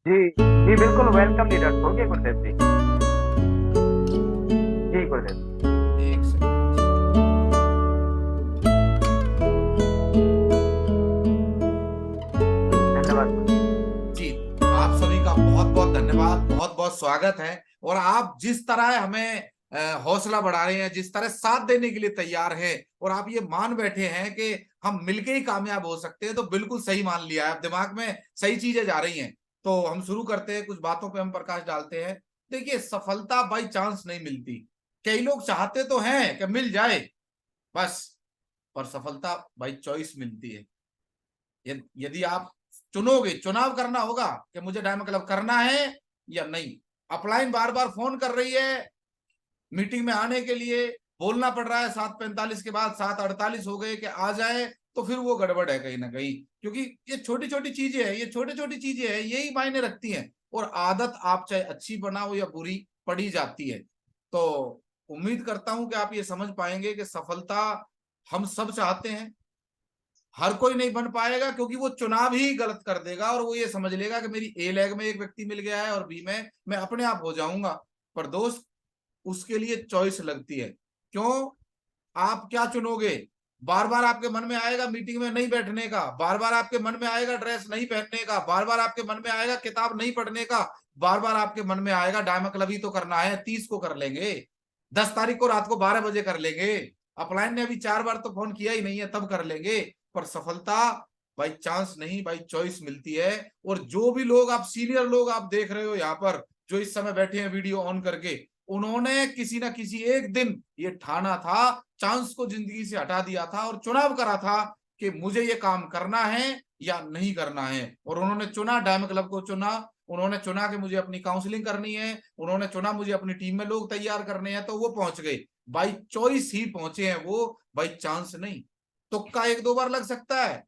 जी जी बिल्कुल welcome leaders. हो गया गुरदेव जी? जी गुरदेव। एक सेकंड। जी धन्यवाद गुरदेव। जी, आप सभी का बहुत बहुत धन्यवाद, बहुत बहुत स्वागत है। और आप जिस तरह हमें हौसला बढ़ा रहे हैं, जिस तरह साथ देने के लिए तैयार हैं, और आप ये मान बैठे हैं कि हम मिलके ही कामयाब हो सकते हैं, तो बिल्कुल सही मान लिया है। आप दिमाग में सही चीजें जा रही हैं। तो हम शुरू करते हैं, कुछ बातों पे हम प्रकाश डालते हैं। देखिए, सफलता बाई चांस नहीं मिलती। कई लोग चाहते तो हैं कि मिल जाए बस, पर सफलता बाई चॉइस मिलती है। यदि आप चुनोगे, चुनाव करना होगा कि मुझे डायमंड क्लब करना है या नहीं। अपलाइन बार बार फोन कर रही है मीटिंग में आने के लिए, बोलना पड़ रहा है 7:45 के बाद 7:48 हो गए कि आ जाए, तो फिर वो गड़बड़ है कहीं ना कहीं। क्योंकि ये छोटी छोटी चीजें हैं, ये छोटी छोटी चीजें हैं, यही मायने रखती हैं। और आदत आप चाहे अच्छी बनाओ या बुरी, पड़ी जाती है। तो उम्मीद करता हूं कि आप ये समझ पाएंगे कि सफलता हम सब चाहते हैं। हर कोई नहीं बन पाएगा, क्योंकि वो चुनाव ही गलत कर देगा और वो ये समझ लेगा कि मेरी ए लेग में एक व्यक्ति मिल गया है और बी में मैं अपने आप हो जाऊंगा। पर दोस्त, उसके लिए चॉइस लगती है। क्यों? आप क्या चुनोगे? बार बार आपके मन में आएगा मीटिंग में नहीं बैठने का, बार बार आपके मन में आएगा ड्रेस नहीं पहनने का, बार बार आपके मन में आएगा किताब नहीं पढ़ने का, बार बार आपके मन में आएगा डायमंड क्लब ही तो करना है, 30 को कर लेंगे, 10 तारीख को रात को 12 बजे कर लेंगे, अपलाइन ने अभी 4 बार तो फोन किया ही नहीं है, तब कर लेंगे। पर सफलता बाई चांस नहीं, बाई चॉइस मिलती है। और जो भी लोग आप सीनियर लोग आप देख रहे हो यहाँ पर, जो इस समय बैठे हैं वीडियो ऑन करके, उन्होंने किसी ना किसी एक दिन ये ठाना था, चांस को जिंदगी से हटा दिया था और चुनाव करा था कि मुझे ये काम करना है या नहीं करना है। और उन्होंने चुना, डायमंड क्लब को चुना। उन्होंने चुना कि मुझे अपनी काउंसलिंग करनी है, उन्होंने चुना मुझे अपनी टीम में लोग तैयार करने हैं, तो वो पहुंच गए। बाई चॉइस ही पहुंचे हैं वो, बाई चांस नहीं। तुक्का एक दो बार लग सकता है,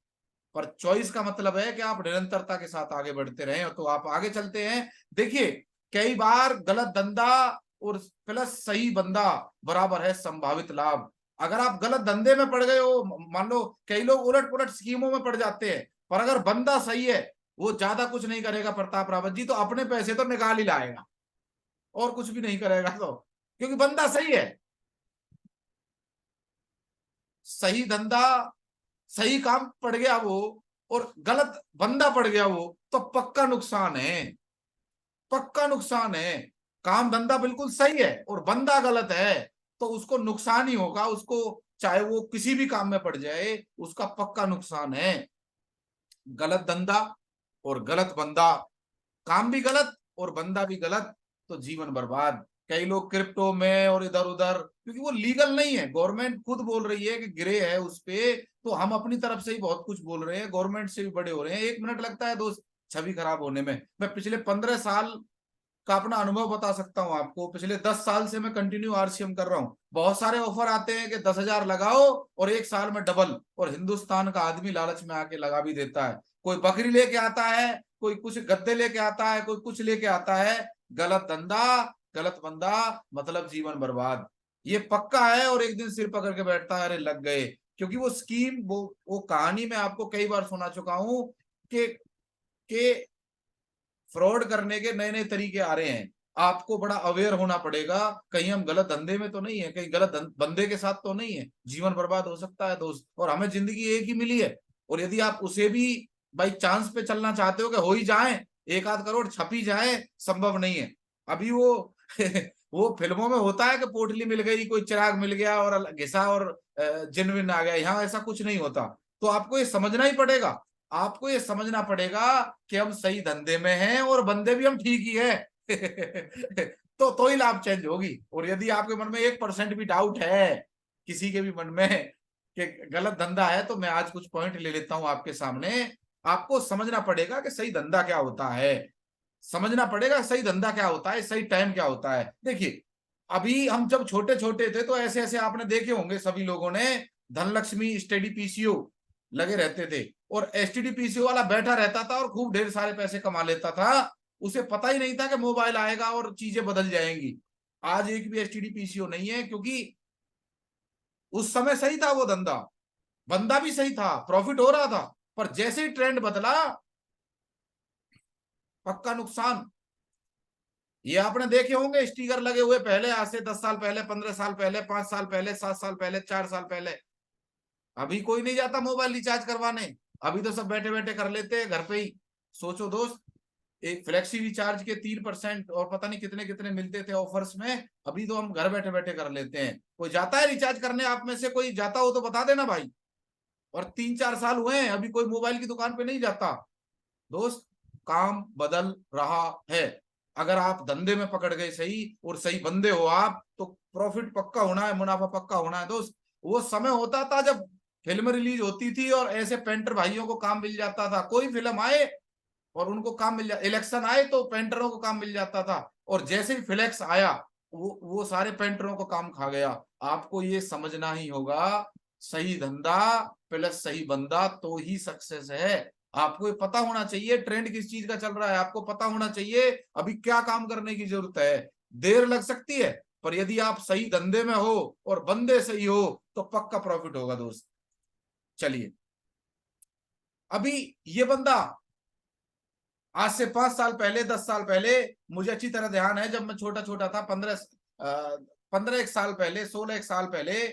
पर चॉइस का मतलब है कि आप निरंतरता के साथ आगे बढ़ते रहें, तो आप आगे चलते हैं। देखिए, कई बार गलत धंधा और प्लस सही बंदा बराबर है संभावित लाभ। अगर आप गलत धंधे में पड़ गए हो, मान लो कई लोग उलट पुलट स्कीमों में पड़ जाते हैं, पर अगर बंदा सही है, वो ज्यादा कुछ नहीं करेगा प्रताप रावत जी, तो अपने पैसे तो निकाल ही लाएगा और कुछ भी नहीं करेगा, तो क्योंकि बंदा सही है। सही धंधा, सही काम पड़ गया वो, और गलत बंदा पड़ गया वो, तो पक्का नुकसान है, पक्का नुकसान है। काम धंधा बिल्कुल सही है और बंदा गलत है, तो उसको नुकसान ही होगा, उसको चाहे वो किसी भी काम में पड़ जाए, उसका पक्का नुकसान है। गलत धंधा और गलत बंदा, काम भी गलत और बंदा भी गलत, तो जीवन बर्बाद। कई लोग क्रिप्टो में और इधर उधर, क्योंकि वो लीगल नहीं है, गवर्नमेंट खुद बोल रही है कि ग्रे है उस पे, तो हम अपनी तरफ से ही बहुत कुछ बोल रहे हैं, गवर्नमेंट से भी बड़े हो रहे हैं। 1 मिनट लगता है दोस्त छवि खराब होने में। मैं पिछले 15 साल का अपना अनुभव बता सकता हूँ आपको। पिछले 10 साल से मैं कंटिन्यू आरसीएम कर रहा हूँ। बहुत सारे ऑफर आते हैं कि 10,000 लगाओ और 1 साल में डबल, और हिंदुस्तान का आदमी लालच में आके लगा भी देता है। कोई बकरी लेके आता है, कोई कुछ गद्दे लेके आता है, कोई कुछ लेके आता है। गलत धंधा, गलत बंदा, मतलब जीवन बर्बाद। ये पक्का है। और एक दिन सिर पकड़ के बैठता है, अरे लग गए। क्योंकि वो स्कीम, वो कहानी मैं आपको कई बार सुना चुका हूं कि फ्रॉड करने के नए नए तरीके आ रहे हैं। आपको बड़ा अवेयर होना पड़ेगा, कहीं हम गलत धंधे में तो नहीं है, कहीं गलत बंदे के साथ तो नहीं है। जीवन बर्बाद हो सकता है दोस्त, और हमें जिंदगी एक ही मिली है। और यदि आप उसे भी बाई चांस पे चलना चाहते हो कि हो ही जाए, 1 आध करोड़ छप ही जाए, संभव नहीं है। अभी वो वो फिल्मों में होता है कि पोटली मिल गई, कोई चिराग मिल गया और घिसा और जिन विन आ गया, यहाँ ऐसा कुछ नहीं होता। तो आपको ये समझना ही पड़ेगा, आपको ये समझना पड़ेगा कि हम सही धंधे में हैं और बंदे भी हम ठीक ही है। तो ही लाभ चेंज होगी। और यदि आपके मन में 1% भी डाउट है, किसी के भी मन में, कि गलत धंधा है, तो मैं आज कुछ पॉइंट ले लेता हूं आपके सामने। आपको समझना पड़ेगा कि सही धंधा क्या होता है, समझना पड़ेगा सही धंधा क्या होता है, सही टाइम क्या होता है। देखिए, अभी हम जब छोटे छोटे थे, तो ऐसे ऐसे आपने देखे होंगे सभी लोगों ने, धनलक्ष्मी स्टडी पीसीओ लगे रहते थे, और एसटीडी पीसीओ वाला बैठा रहता था और खूब ढेर सारे पैसे कमा लेता था। उसे पता ही नहीं था कि मोबाइल आएगा और चीजें बदल जाएंगी। आज एक भी एसटीडी पीसीओ नहीं है, क्योंकि उस समय सही था वो धंधा, बंदा भी सही था, प्रॉफिट हो रहा था। पर जैसे ही ट्रेंड बदला, पक्का नुकसान। ये आपने देखे होंगे स्टिकर लगे हुए पहले, आज से 10 साल पहले, 15 साल पहले, 5 साल पहले, 7 साल पहले, 4 साल पहले। अभी कोई नहीं जाता मोबाइल रिचार्ज करवाने, अभी तो सब बैठे बैठे कर लेते हैं घर पे ही। सोचो दोस्त, एक फ्लेक्सी रिचार्ज के 3% और पता नहीं कितने कितने मिलते थे ऑफर्स में, अभी तो हम घर बैठे बैठे कर लेते हैं। कोई जाता है रिचार्ज करने? आप में से कोई जाता हो तो बता देना भाई। और 3-4 साल हुए हैं अभी कोई मोबाइल की दुकान पे नहीं जाता। दोस्त, काम बदल रहा है। अगर आप धंधे में पकड़ गए सही और सही बंदे हो आप, तो प्रॉफिट पक्का होना है, मुनाफा पक्का होना है दोस्त। वो समय होता था जब फिल्म रिलीज होती थी और ऐसे पेंटर भाइयों को काम मिल जाता था। कोई फिल्म आए और उनको काम मिल जाता, इलेक्शन आए तो पेंटरों को काम मिल जाता था। और जैसे ही फ्लेक्स आया वो सारे पेंटरों को काम खा गया। आपको ये समझना ही होगा, सही धंधा प्लस सही बंदा तो ही सक्सेस है। आपको ये पता होना चाहिए ट्रेंड किस चीज का चल रहा है, आपको पता होना चाहिए अभी क्या काम करने की जरूरत है। देर लग सकती है, पर यदि आप सही धंधे में हो और बंदे सही हो तो पक्का प्रॉफिट होगा दोस्त। चलिए, अभी ये बंदा आज से 5 साल पहले, 10 साल पहले, मुझे अच्छी तरह ध्यान है, जब मैं छोटा छोटा था, 15 एक साल पहले, 16 एक साल पहले,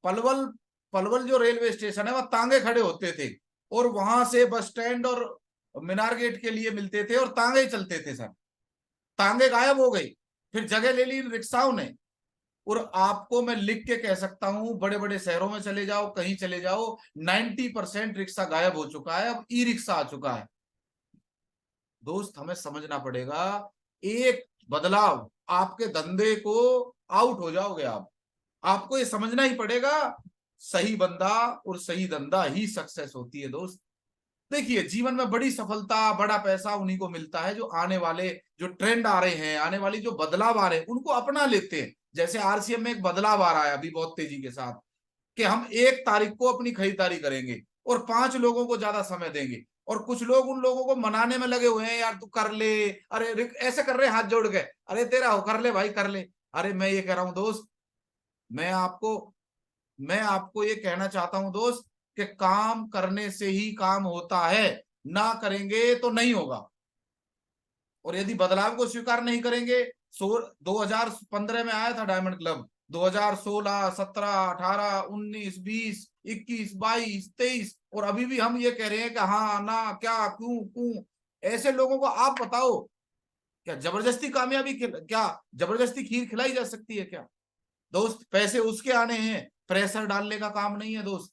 पलवल पलवल जो रेलवे स्टेशन है वहां तांगे खड़े होते थे और वहां से बस स्टैंड और मीनार गेट के लिए मिलते थे और तांगे ही चलते थे सर। तांगे गायब हो गई, फिर जगह ले ली रिक्शाओं ने। और आपको मैं लिख के कह सकता हूं, बड़े बड़े शहरों में चले जाओ, कहीं चले जाओ, 90% रिक्शा गायब हो चुका है, अब ई रिक्शा आ चुका है। दोस्त, हमें समझना पड़ेगा, एक बदलाव आपके धंधे को आउट हो जाओगे आप। आपको ये समझना ही पड़ेगा, सही बंदा और सही धंधा ही सक्सेस होती है दोस्त। देखिए, जीवन में बड़ी सफलता, बड़ा पैसा उन्हीं को मिलता है जो आने वाले जो ट्रेंड आ रहे हैं, आने वाली जो बदलाव आ रहे हैं उनको अपना लेते हैं। जैसे आरसीएम में एक बदलाव आ रहा है अभी बहुत तेजी के साथ, कि हम 1 तारीख को अपनी खरीदारी करेंगे और 5 लोगों को ज्यादा समय देंगे। और कुछ लोग उन लोगों को मनाने में लगे हुए हैं, यार तू कर ले, अरे ऐसे कर रहे हाथ जोड़ के, अरे तेरा हो, कर ले भाई कर ले। अरे मैं ये कह रहा हूं दोस्त, मैं आपको मैं आपको ये कहना चाहता हूं दोस्त, कि काम करने से ही काम होता है, ना करेंगे तो नहीं होगा। और यदि बदलाव को स्वीकार नहीं करेंगे, 2015 में आया था डायमंड क्लब, 2016, 17, 18, 19, 20, 21, 22, 23, और अभी भी हम ये कह रहे हैं कि हाँ ना क्या क्यों क्यों। ऐसे लोगों को आप बताओ, क्या जबरदस्ती कामयाबी, क्या जबरदस्ती खीर खिलाई जा सकती है क्या? दोस्त, पैसे उसके आने हैं, प्रेशर डालने का काम नहीं है दोस्त।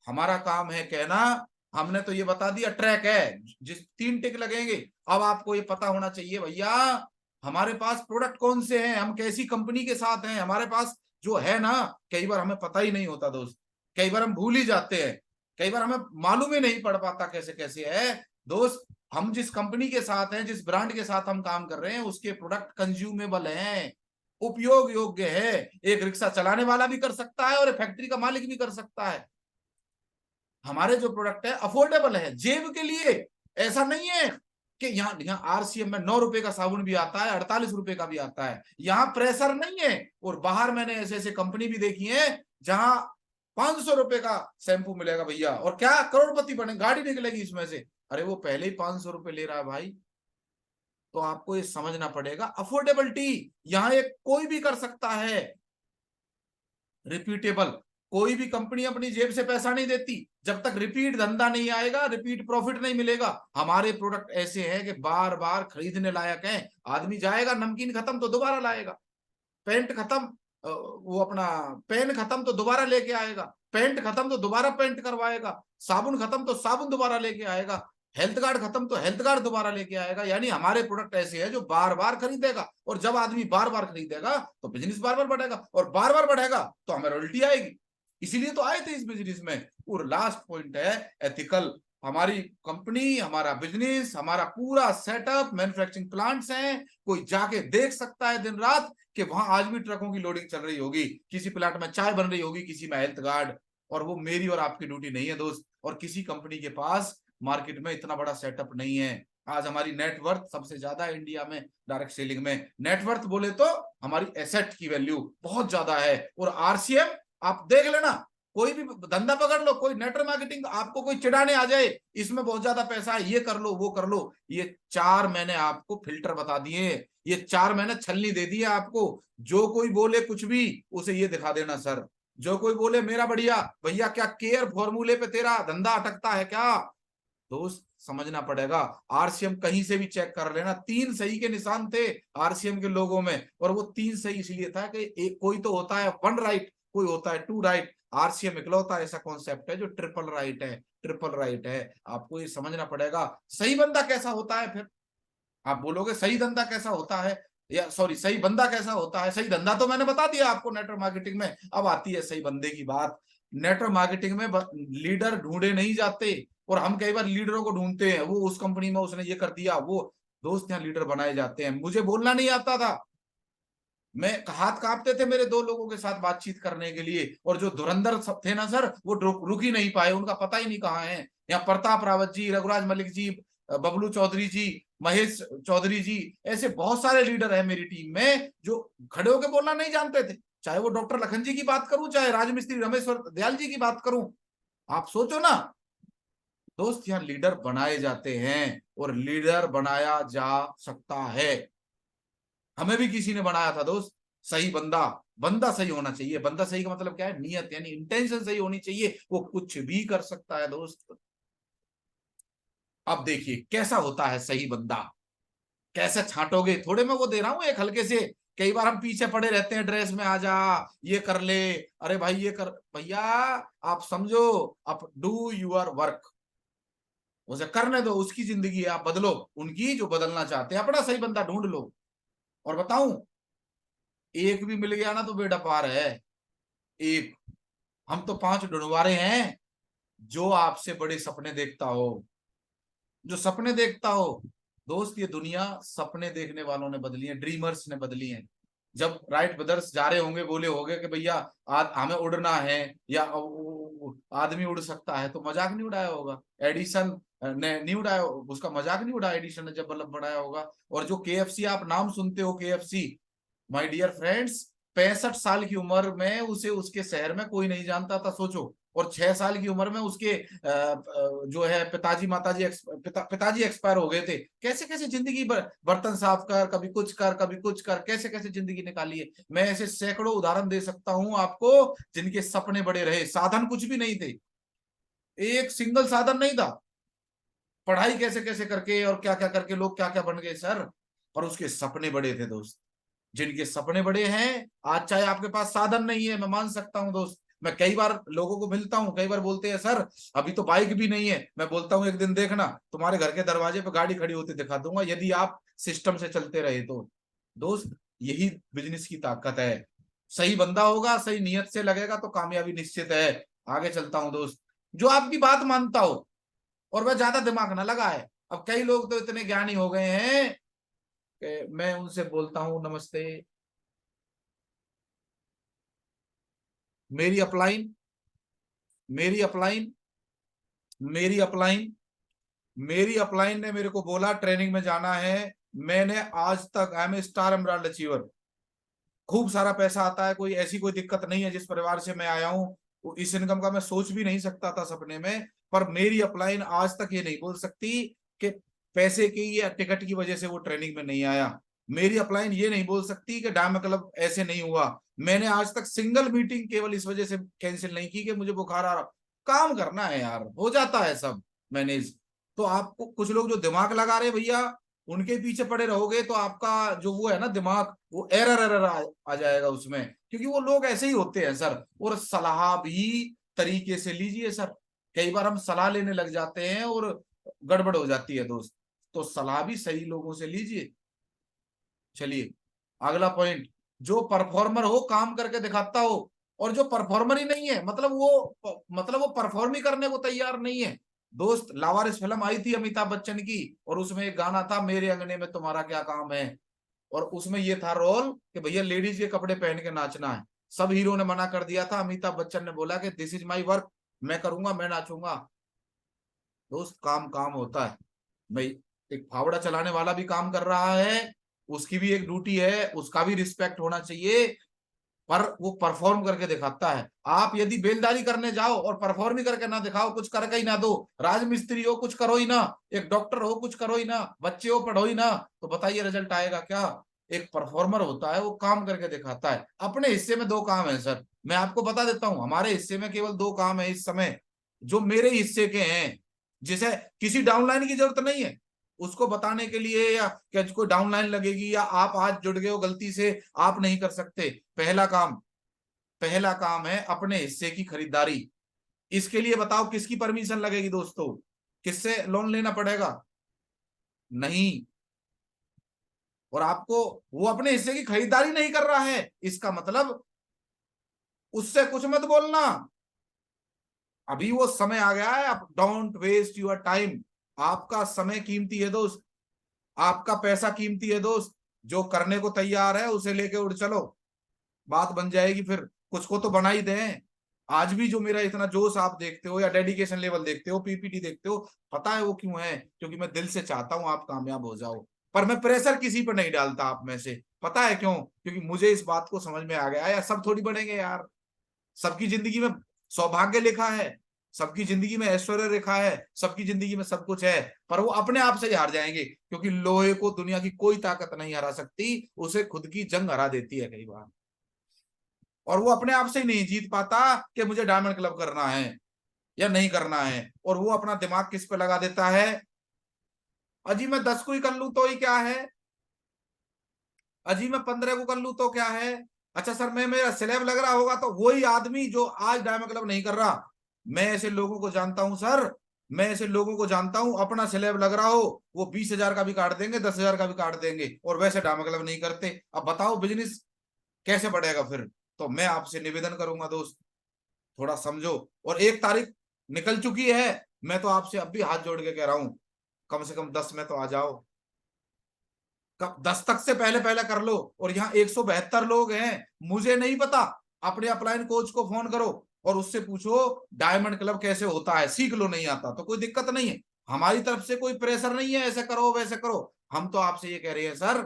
हमारा काम है कहना, हमने तो ये बता दिया ट्रैक है, जिस 3 टिक लगेंगे। अब आपको ये पता होना चाहिए भैया, हमारे पास प्रोडक्ट कौन से हैं, हम कैसी कंपनी के साथ हैं, हमारे पास जो है ना, कई बार हमें पता ही नहीं होता दोस्त, कई बार हम भूल ही जाते हैं, कई बार हमें मालूम ही नहीं पड़ पाता कैसे कैसे है दोस्त। हम जिस कंपनी के साथ हैं, जिस ब्रांड के साथ हम काम कर रहे हैं, उसके प्रोडक्ट कंज्यूमेबल हैं, उपयोग योग्य है। एक रिक्शा चलाने वाला भी कर सकता है और फैक्ट्री का मालिक भी कर सकता है। हमारे जो प्रोडक्ट है अफोर्डेबल है जेब के लिए। ऐसा नहीं है कि यहाँ आरसीएम में 9 रुपए का साबुन भी आता है, 48 रुपए का भी आता है, यहाँ प्रेशर नहीं है। और बाहर मैंने ऐसे ऐसे कंपनी भी देखी है जहां 500 रुपए का शैंपू मिलेगा भैया, और क्या करोड़पति बने, गाड़ी निकलेगी इसमें से। अरे वो पहले ही 500 रुपए ले रहा है भाई। तो आपको ये समझना पड़ेगा, अफोर्डेबिलिटी यहाँ एक कोई भी कर सकता है, रिपीटेबल। कोई भी कंपनी अपनी जेब से पैसा नहीं देती जब तक रिपीट धंधा नहीं आएगा, रिपीट प्रॉफिट नहीं मिलेगा। हमारे प्रोडक्ट ऐसे हैं कि बार बार खरीदने लायक हैं। आदमी जाएगा, नमकीन खत्म तो दोबारा लाएगा, पेंट खत्म, वो अपना पेन खत्म तो दोबारा लेके आएगा, पेंट खत्म तो दोबारा पेंट करवाएगा, साबुन खत्म तो साबुन दोबारा लेके आएगा, हेल्थ कार्ड खत्म तो हेल्थ कार्ड दोबारा लेके आएगा। यानी हमारे प्रोडक्ट ऐसे हैं जो बार बार खरीदेगा, और जब आदमी बार बार खरीदेगा तो बिजनेस बार बार बढ़ेगा, और बार बार बढ़ेगा तो हमें रॉयल्टी आएगी। इसीलिए तो आए थे इस बिजनेस में। और लास्ट पॉइंट है एथिकल। हमारी कंपनी, हमारा बिजनेस, हमारा पूरा सेटअप, मैन्युफैक्चरिंग प्लांट्स हैं, कोई जाके देख सकता है दिन रात कि वहां आज भी ट्रकों की लोडिंग चल रही होगी, किसी प्लांट में चाय बन रही होगी, किसी में हेल्थ गार्ड। और वो मेरी और आपकी ड्यूटी नहीं है दोस्त, और किसी कंपनी के पास मार्केट में इतना बड़ा सेटअप नहीं है। आज हमारी नेटवर्थ सबसे ज्यादा है इंडिया में, डायरेक्ट सेलिंग में। नेटवर्थ बोले तो हमारी एसेट की वैल्यू बहुत ज्यादा है। और आरसीएम आप देख लेना, कोई भी धंधा पकड़ लो, कोई नेटवर्क मार्केटिंग, आपको कोई चिढ़ाने आ जाए, इसमें बहुत ज्यादा पैसा है, ये कर लो वो कर लो, ये 4 मैंने आपको फिल्टर बता दिए, ये 4 मैंने छलनी दे दी है आपको। जो कोई बोले कुछ भी, उसे ये दिखा देना सर, जो कोई बोले मेरा बढ़िया भैया, क्या केयर फॉर्मूले पे तेरा धंधा अटकता है क्या? दोस्त समझना पड़ेगा। आरसीएम कहीं से भी चेक कर लेना, 3 सही के निशान थे आरसीएम के लोगों में, और वो 3 सही इसलिए था कि एक कोई तो होता है 1 राइट, कोई होता है 2 राइट। आरसीएम इकलौता ऐसा कॉन्सेप्ट है जो ट्रिपल राइट है, ट्रिपल राइट है। आपको ये समझना पड़ेगा। सही बंदा कैसा होता है? फिर आप बोलोगे सही धंधा कैसा होता है, या सॉरी सही बंदा कैसा होता है? सही धंधा तो मैंने बता दिया आपको नेटवर्क मार्केटिंग में। अब आती है सही बंदे की बात। नेटवर्क मार्केटिंग में लीडर ढूंढे नहीं जाते, और हम कई बार लीडरों को ढूंढते हैं, वो उस कंपनी में उसने ये कर दिया, वो दोस्त यहाँ लीडर बनाए जाते हैं। मुझे बोलना नहीं आता था, मैं हाथ कांपते थे मेरे 2 लोगों के साथ बातचीत करने के लिए, और जो धुरंधर थे ना सर, वो रुक ही नहीं पाए, उनका पता ही नहीं कहाँ है। यहाँ प्रताप रावत जी, रघुराज मलिक जी, बबलू चौधरी जी, महेश चौधरी जी, ऐसे बहुत सारे लीडर है मेरी टीम में जो खड़े होकर बोलना नहीं जानते थे। चाहे वो डॉक्टर लखन जी की बात करूं, चाहे राजमिस्त्री रमेश्वर दयाल जी की बात करूं। आप सोचो ना दोस्त, यहाँ लीडर बनाए जाते हैं, और लीडर बनाया जा सकता है। हमें भी किसी ने बनाया था दोस्त। सही बंदा, बंदा सही होना चाहिए। बंदा सही का मतलब क्या है? नियत, यानी इंटेंशन सही होनी चाहिए, वो कुछ भी कर सकता है दोस्त। अब देखिए कैसा होता है सही बंदा, कैसे छांटोगे? थोड़े मैं वो दे रहा हूं एक हल्के से। कई बार हम पीछे पड़े रहते हैं, ड्रेस में आ जा, ये कर ले, अरे भाई ये कर, भैया आप समझो, आप डू यूर वर्क, उसे करने दो, उसकी जिंदगी है, आप बदलो उनकी जो बदलना चाहते हैं। अपना सही बंदा ढूंढ लो। और बताऊं, एक भी मिल गया ना तो बेड़ा पार है। एक, हम तो 5 ढूंढवा रहे हैं। जो आपसे बड़े सपने देखता हो, जो सपने देखता हो दोस्त, ये दुनिया सपने देखने वालों ने बदली है, ड्रीमर्स ने बदली है। जब राइट ब्रदर्स जा रहे होंगे, बोले होंगे कि भैया हमें उड़ना है, या आदमी उड़ सकता है, तो मजाक नहीं उड़ाया होगा एडिसन ने, नहीं उड़ाया, उसका मजाक नहीं उड़ाया एडिसन ने जब बल्ब बढ़ाया होगा। और जो केएफसी आप नाम सुनते हो, केएफसी, माय डियर फ्रेंड्स, 65 साल की उम्र में उसे उसके शहर में कोई नहीं जानता था, सोचो। और 6 साल की उम्र में उसके जो है पिताजी माताजी पिताजी एक्सपायर हो गए थे। कैसे कैसे जिंदगी बर्तन साफ कर, कभी कुछ कर, कभी कुछ कर, कैसे कैसे जिंदगी निकाली है। मैं ऐसे सैकड़ों उदाहरण दे सकता हूं आपको, जिनके सपने बड़े रहे, साधन कुछ भी नहीं थे, एक सिंगल साधन नहीं था। पढ़ाई कैसे कैसे करके और क्या क्या करके लोग क्या क्या बन गए सर, पर उसके सपने बड़े थे दोस्त। जिनके सपने बड़े हैं, आज चाहे आपके पास साधन नहीं है, मैं मान सकता हूं दोस्त। मैं कई बार लोगों को मिलता हूं, कई बार बोलते हैं सर अभी तो बाइक भी नहीं है। मैं बोलता हूं एक दिन देखना, तुम्हारे घर के दरवाजे पे गाड़ी खड़ी होती दिखा दूंगा, यदि आप सिस्टम से चलते रहे तो। दोस्त यही बिजनेस की ताकत है। सही बंदा होगा, सही नियत से लगेगा तो कामयाबी निश्चित है। आगे चलता हूं दोस्त, जो आपकी बात मानता हो और वह ज्यादा दिमाग ना लगाए। अब कई लोग तो इतने ज्ञानी हो गए हैं कि मैं उनसे बोलता हूं नमस्ते, मेरी अपलाइन, मेरी अपलाइन, मेरी अपलाइन, मेरी अपलाइन ने मेरे को बोला ट्रेनिंग में जाना है। मैंने आज तक, I am star emerald achiever, खूब सारा पैसा आता है, कोई ऐसी कोई दिक्कत नहीं है। जिस परिवार से मैं आया हूं, इस इनकम का मैं सोच भी नहीं सकता था सपने में। पर मेरी अपलाइन आज तक ये नहीं बोल सकती कि पैसे की या टिकट की वजह से वो ट्रेनिंग में नहीं आया। मेरी अपलाइन ये नहीं बोल सकती कि डायमंड क्लब ऐसे नहीं हुआ। मैंने आज तक सिंगल मीटिंग केवल इस वजह से कैंसिल नहीं की कि मुझे बुखार आ रहा। काम करना है यार, हो जाता है सब मैनेज। तो आपको कुछ लोग जो दिमाग लगा रहे भैया, उनके पीछे पड़े रहोगे तो आपका जो वो है ना दिमाग, वो एरर एरर आ जाएगा उसमें, क्योंकि वो लोग ऐसे ही होते हैं सर। और सलाह भी तरीके से लीजिए सर। कई बार हम सलाह लेने लग जाते हैं और गड़बड़ हो जाती है दोस्त, तो सलाह भी सही लोगों से लीजिए। चलिए अगला पॉइंट, जो परफॉर्मर हो, काम करके दिखाता हो, और जो परफॉर्मर ही नहीं है, मतलब वो परफॉर्म ही करने को तैयार नहीं है। दोस्त लावारिस फिल्म आई थी अमिताभ बच्चन की, और उसमें एक गाना था, मेरे अंगने में तुम्हारा क्या काम है। और उसमें ये था रोल कि भैया लेडीज के कपड़े पहन के नाचना है। सब हीरो ने मना कर दिया था, अमिताभ बच्चन ने बोला कि दिस इज माई वर्क, मैं करूंगा, मैं नाचूंगा। दोस्त काम काम होता है भाई। एक फावड़ा चलाने वाला भी काम कर रहा है, उसकी भी एक ड्यूटी है, उसका भी रिस्पेक्ट होना चाहिए। पर वो परफॉर्म करके दिखाता है। आप यदि बेलदारी करने जाओ और परफॉर्म ही करके ना दिखाओ, कुछ करके ही ना दो, राजमिस्त्री हो कुछ करो ही ना, एक डॉक्टर हो कुछ करो ही ना, बच्चे हो पढ़ो ही ना, तो बताइए रिजल्ट आएगा क्या? एक परफॉर्मर होता है वो काम करके दिखाता है। अपने हिस्से में दो काम है सर, मैं आपको बता देता हूं, हमारे हिस्से में केवल दो काम है इस समय जो मेरे हिस्से के हैं, जिसे किसी डाउनलाइन की जरूरत नहीं है उसको बताने के लिए, या क्या कोई डाउनलाइन लगेगी, या आप आज जुड़ गए हो गलती से, आप नहीं कर सकते। पहला काम है अपने हिस्से की खरीदारी। इसके लिए बताओ किसकी परमिशन लगेगी दोस्तों? किससे लोन लेना पड़ेगा? नहीं। और आपको, वो अपने हिस्से की खरीदारी नहीं कर रहा है इसका मतलब उससे कुछ मत बोलना। अभी वो समय आ गया है, आप डोंट वेस्ट योर टाइम। आपका समय कीमती है दोस्त, आपका पैसा कीमती है दोस्त। जो करने को तैयार है उसे लेके उड़ चलो, बात बन जाएगी फिर। कुछ को तो बना ही दें। आज भी जो मेरा इतना जोश आप देखते हो या डेडिकेशन लेवल देखते हो, पीपीटी देखते हो, पता है वो क्यों है? क्योंकि मैं दिल से चाहता हूं आप कामयाब हो जाओ, पर मैं प्रेशर किसी पर नहीं डालता आप में से। पता है क्यों? क्योंकि मुझे इस बात को समझ में आ गया है, सब थोड़ी बनेंगे यार। सबकी जिंदगी में सौभाग्य लिखा है, सबकी जिंदगी में ऐश्वर्य लिखा है, सबकी जिंदगी में सब कुछ है, पर वो अपने आप से ही हार जाएंगे, क्योंकि लोहे को दुनिया की कोई ताकत नहीं हरा सकती, उसे खुद की जंग हरा देती है कई बार। और वो अपने आप से ही नहीं जीत पाता कि मुझे डायमंड क्लब करना है या नहीं करना है, और वो अपना दिमाग किस पे लगा देता है? अजी मैं 10 को ही कर लूं तो ही क्या है, अजी मैं 15 को कर लूं तो क्या है। अच्छा सर, मैं मेरा सिलेब लग रहा होगा तो वही आदमी जो आज डायमंड क्लब नहीं कर रहा, मैं ऐसे लोगों को जानता हूं सर, मैं ऐसे लोगों को जानता हूं, अपना सिलेब लग रहा हो वो 20,000 का भी काट देंगे, 10,000 का भी काट देंगे, और वैसे डायमंड क्लब नहीं करते। अब बताओ बिजनेस कैसे बढ़ेगा फिर? तो मैं आपसे निवेदन करूंगा दोस्त, थोड़ा समझो। और 1 तारीख निकल चुकी है, मैं तो आपसे अब भी हाथ जोड़ के कह रहा हूं, कम से कम 10 में तो आ जाओ। कब 10 तक से पहले पहले कर लो। और यहाँ 172 लोग हैं, मुझे नहीं पता, अपने अपलाइन कोच को फोन करो और उससे पूछो डायमंड क्लब कैसे होता है, सीख लो। नहीं आता तो कोई दिक्कत नहीं है, हमारी तरफ से कोई प्रेशर नहीं है ऐसे करो वैसे करो। हम तो आपसे ये कह रहे हैं सर,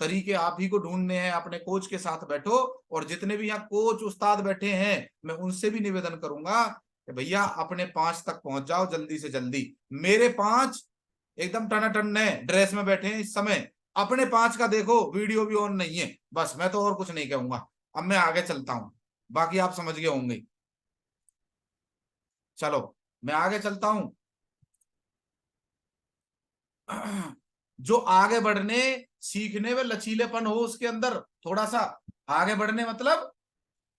तरीके आप ही को ढूंढने हैं, अपने कोच के साथ बैठो। और जितने भी यहाँ कोच उस्ताद बैठे हैं, मैं उनसे भी निवेदन करूंगा कि भैया अपने 5 तक पहुंच जाओ जल्दी से जल्दी। मेरे 5 एकदम टनाटन नए ड्रेस में बैठे हैं इस समय, अपने 5 का देखो वीडियो भी ऑन नहीं है। बस मैं तो और कुछ नहीं कहूंगा, अब मैं आगे चलता हूं, बाकी आप समझ गए होंगे। चलो मैं आगे चलता हूं। जो आगे बढ़ने सीखने में लचीलेपन हो उसके अंदर थोड़ा सा, आगे बढ़ने मतलब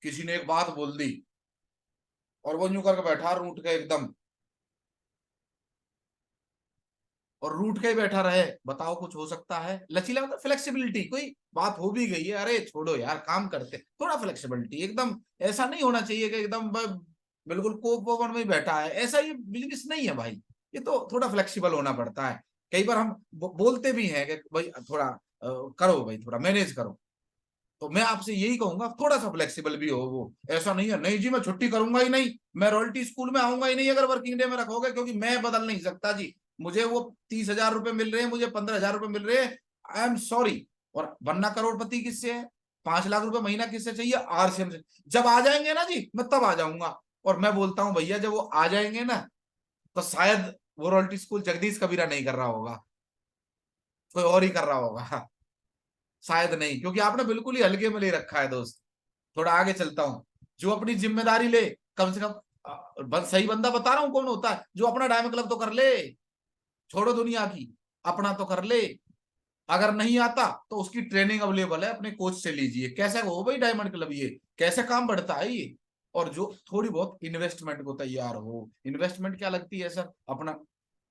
किसी ने एक बात बोल दी और वो यूं करके बैठा रूठ के एकदम, और रूठ के ही बैठा रहे, बताओ कुछ हो सकता है? लचीला मतलब फ्लेक्सिबिलिटी, कोई बात हो भी गई है, अरे छोड़ो यार काम करते, थोड़ा फ्लेक्सिबिलिटी। एकदम ऐसा नहीं होना चाहिए कि एकदम बिल्कुल कोप ओवन में ही बैठा है, ऐसा ये बिजनेस नहीं है भाई। ये तो थोड़ा फ्लेक्सिबल होना पड़ता है। कई बार हम बोलते भी हैं कि भाई थोड़ा करो भाई, थोड़ा मैनेज करो। तो मैं आपसे यही कहूंगा थोड़ा सा फ्लेक्सिबल भी हो। वो ऐसा नहीं है नहीं जी मैं छुट्टी करूंगा ही नहीं, मैं रॉयल्टी स्कूल में आऊंगा ही नहीं अगर वर्किंग डे में रखोगे, क्योंकि मैं बदल नहीं सकता जी। मुझे वो 30,000 रुपए मिल रहे हैं, मुझे 15,000 रुपए मिल रहे हैं, आई एम सॉरी। और बनना करोड़पति किससे है? 5 लाख रुपए महीना किससे चाहिए? आरसीएम से। जब आ जाएंगे ना जी मैं तब आ जाऊंगा। और मैं बोलता हूँ भैया जब वो आ जाएंगे ना, तो शायद वो रॉयल्टी स्कूल जगदीश कबीरा नहीं कर रहा होगा, कोई और ही कर रहा होगा। शायद नहीं, क्योंकि आपने बिल्कुल ही हल्के में ले रखा है दोस्त। थोड़ा आगे चलता हूं। जो अपनी जिम्मेदारी ले, कम से कम सही बंदा बता रहा हूं कौन होता है, जो अपना डायमंड क्लब तो कर ले, छोड़ो दुनिया की, अपना तो कर ले। अगर नहीं आता तो उसकी ट्रेनिंग अवेलेबल है, अपने कोच से लीजिए, कैसे हो भाई डायमंड क्लब, ये कैसे काम बढ़ता है ये। और जो थोड़ी बहुत इन्वेस्टमेंट को तैयार हो, इन्वेस्टमेंट क्या लगती है सर? अपना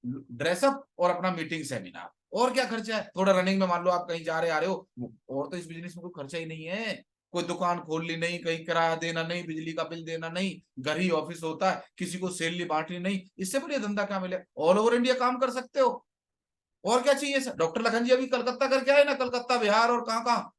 ड्रेसअप और अपना मीटिंग सेमिनार, और क्या खर्चा है? थोड़ा रनिंग में मान लो आप कहीं जा रहे आ रहे हो, और तो इस बिजनेस में कोई खर्चा ही नहीं है। कोई दुकान खोल ली नहीं, कहीं किराया देना नहीं, बिजली का बिल देना नहीं, घर ही ऑफिस होता है, किसी को सैलरी बांटनी नहीं, इससे बढ़िया धंधा क्या मिले? ऑल ओवर इंडिया काम कर सकते हो, और क्या चाहिए सर? डॉक्टर लखन जी अभी कलकत्ता करके आए ना, कलकत्ता बिहार और कहाँ कहाँ,